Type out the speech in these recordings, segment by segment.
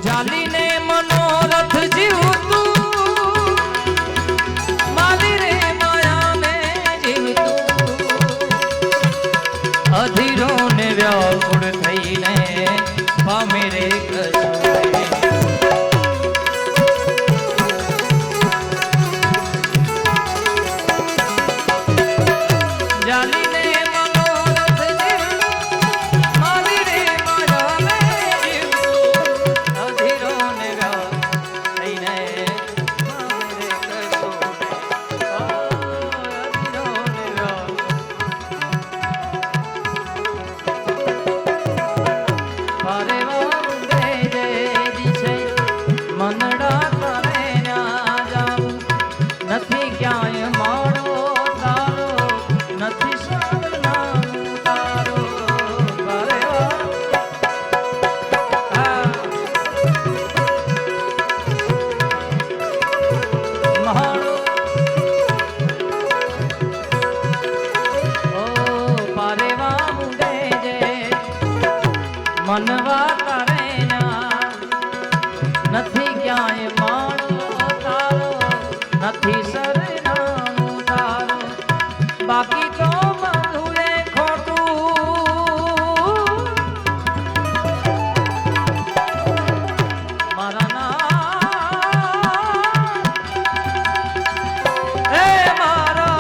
જાલીને મનોરથ જીવતું માલી રે માયાને જીવતું અધીરો ને વ્યાકુળ થઈને પામે રે કસુરે જાલીને મનોરથ જીવતું માલી રે માયાને જીવતું અધીરો ને વ્યાકુળ થઈને પામે રે કસુરે અધીરો ને વ્યાકુળ પારે વાંદે જે દિશે મનડા કરે ન્યા જાવું નથી ક્યાંય માળો તારો નથી સાધનાનું તારો પારે માળો ઓ પારે વાંદે જે મનવા કરે ના નથી ક્યાંય માણો તારો નથી સરનામું તારો બાકી તો બધું રે ખોટું મારા નામ હે મારા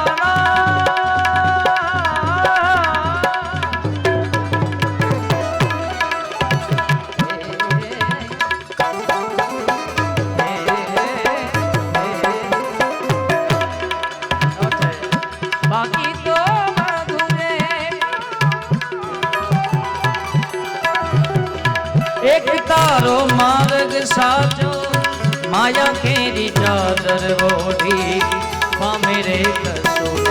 બાકી તો બધું રે એક તારો માર્ગ સાચો માયા કેરી ચાદર ઓઢી પામે રે કસુરે